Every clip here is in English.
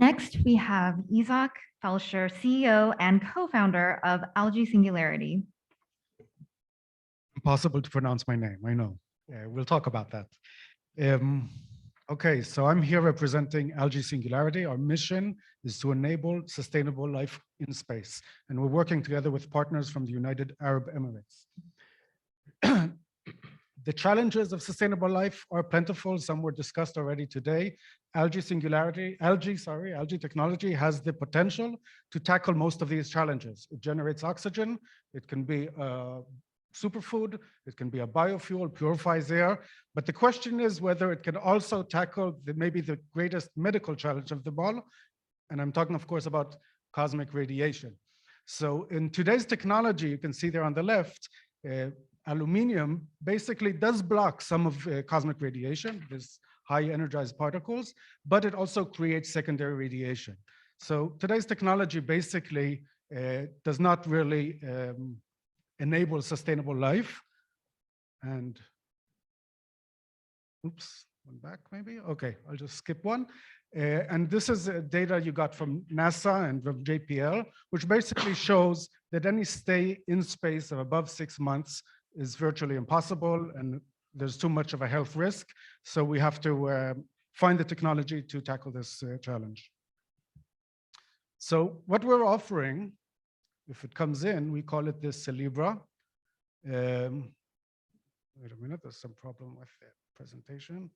Next, we have Isaac Felsher, CEO and co-founder of Algae Singularity. Impossible to pronounce my name, I know. We'll talk about that. Okay, so I'm here representing Algae Singularity. Our mission is to enable sustainable life in space, and we're working together with partners from the United Arab Emirates. The challenges of sustainable life are plentiful. Some were discussed already today. Algae technology has the potential to tackle most of these challenges. It generates oxygen. It can be a superfood. It can be a biofuel, purifies air. But the question is whether it can also tackle maybe the greatest medical challenge of them all. And I'm talking, of course, about cosmic radiation. So in today's technology, you can see there on the left, aluminium basically does block some of cosmic radiation, this high energized particles, but it also creates secondary radiation. So today's technology basically does not really enable sustainable life. And oops, one back maybe. Okay, I'll just skip one. And this is data you got from NASA and from JPL, which basically shows that any stay in space of above 6 months is virtually impossible, and there's too much of a health risk. So we have to find the technology to tackle this challenge. So what we're offering, if it comes in, we call it this Celebra. Wait a minute, there's some problem with the presentation.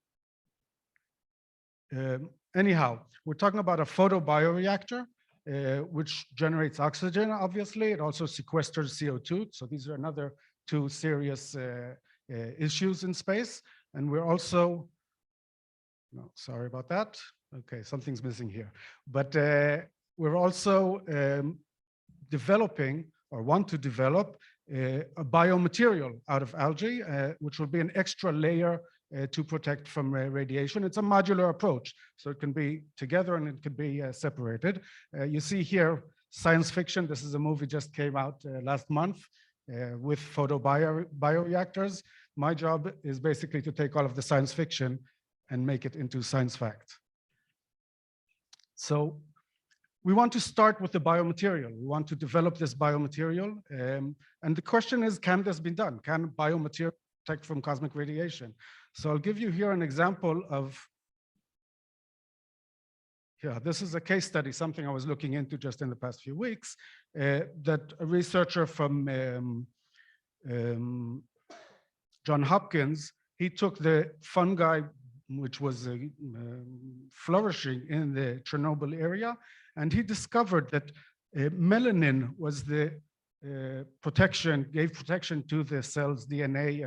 Anyhow, we're talking about a photobioreactor, which generates oxygen, obviously. It also sequesters CO2. So these are another two serious issues in space. And we're also, no, sorry about that. Okay, something's missing here. But we're also developing or want to develop a biomaterial out of algae, which will be an extra layer to protect from radiation. It's a modular approach, so it can be together and it can be separated. You see here science fiction. This is a movie just came out last month with photobioreactors. My job is basically to take all of the science fiction and make it into science fact. So we want to start with the biomaterial. We want to develop this biomaterial. And the question is, can this be done? Can biomaterial protect from cosmic radiation? So I'll give you here an example of, yeah, this is a case study, something I was looking into just in the past few weeks, that a researcher from Johns Hopkins, he took the fungi, which was flourishing in the Chernobyl area, and he discovered that melanin was the protection, gave protection to the cell's DNA,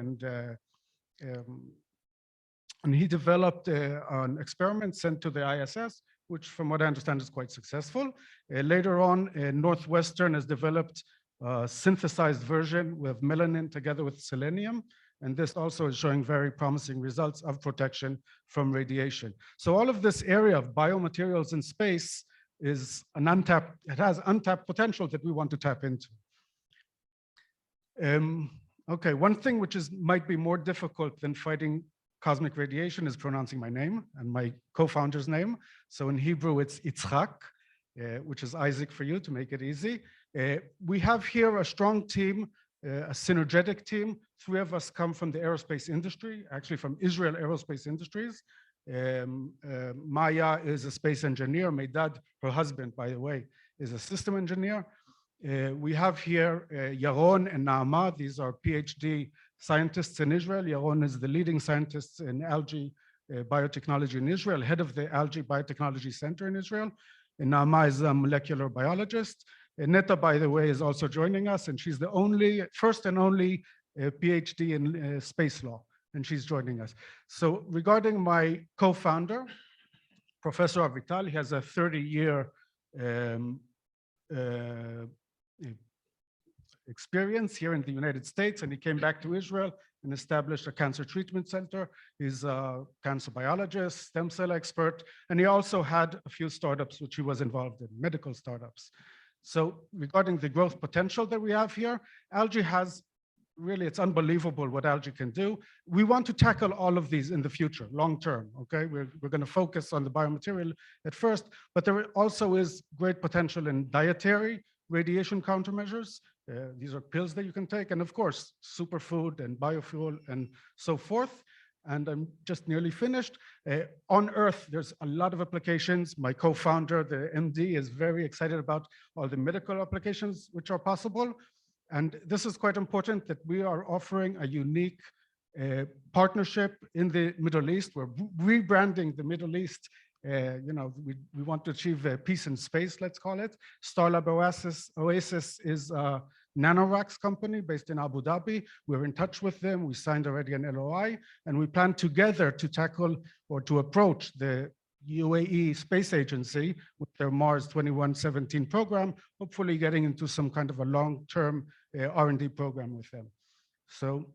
and he developed an experiment sent to the ISS, which from what I understand is quite successful. Later on, Northwestern has developed a synthesized version with melanin together with selenium. And this also is showing very promising results of protection from radiation. So all of this area of biomaterials in space is an untapped, it has untapped potential that we want to tap into. Okay, one thing which might be more difficult than fighting cosmic radiation is pronouncing my name and my co-founder's name. So in Hebrew, it's Yitzchak, which is Isaac for you to make it easy. We have here a strong team, a synergetic team. 3 of us come from the aerospace industry, actually from Israel Aerospace Industries. Maya is a space engineer. Meidad, her husband, by the way, is a system engineer. We have here Yaron and Naama. These are PhD scientists in Israel. Yaron is the leading scientist in algae biotechnology in Israel, head of the Algae Biotechnology Center in Israel. And Naama is a molecular biologist. Netta, by the way, is also joining us, and she's the first and only PhD in space law, and she's joining us. So regarding my co-founder, Professor Avital, he has a 30-year experience here in the United States, and he came back to Israel and established a cancer treatment center. He's a cancer biologist, stem cell expert, and he also had a few startups which he was involved in, medical startups. So regarding the growth potential that we have here, algae has really, it's unbelievable what algae can do. We want to tackle all of these in the future, long term, okay? We're going to focus on the biomaterial at first, but there also is great potential in dietary radiation countermeasures. These are pills that you can take, and of course, superfood and biofuel and so forth. And I'm just nearly finished. On Earth, there's a lot of applications. My co-founder, the MD, is very excited about all the medical applications which are possible. And this is quite important that we are offering a unique partnership in the Middle East. We're rebranding the Middle East. We want to achieve peace in space, let's call it. Starlab Oasis is a nanoracks company based in Abu Dhabi. We're in touch with them. We signed already an LOI, and we plan together to tackle or to approach the UAE Space Agency with their Mars 2117 program, hopefully getting into some kind of a long-term R&D program with them. So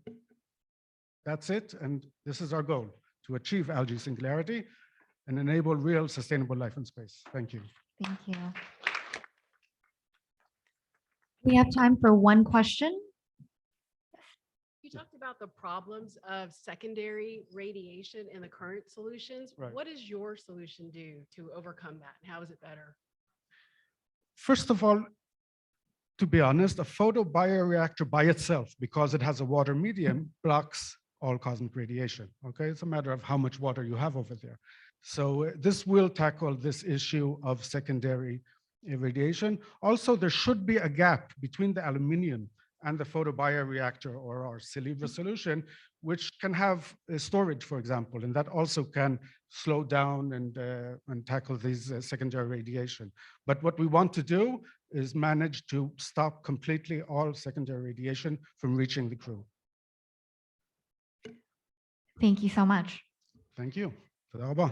that's it, and this is our goal, to achieve algae singularity and enable real sustainable life in space. Thank you. Thank you. We have time for one question. You talked about the problems of secondary radiation in the current solutions. Right. What does your solution do to overcome that? And how is it better? First of all, to be honest, a photobioreactor by itself, because it has a water medium, blocks all cosmic radiation. Okay, it's a matter of how much water you have over there. So this will tackle this issue of secondary radiation. Also, there should be a gap between the aluminum and the photobioreactor or our Silivra solution, which can have storage, for example, and that also can slow down and tackle these secondary radiation. But what we want to do is manage to stop completely all secondary radiation from reaching the crew. Thank you so much. Thank you. תודה רבה.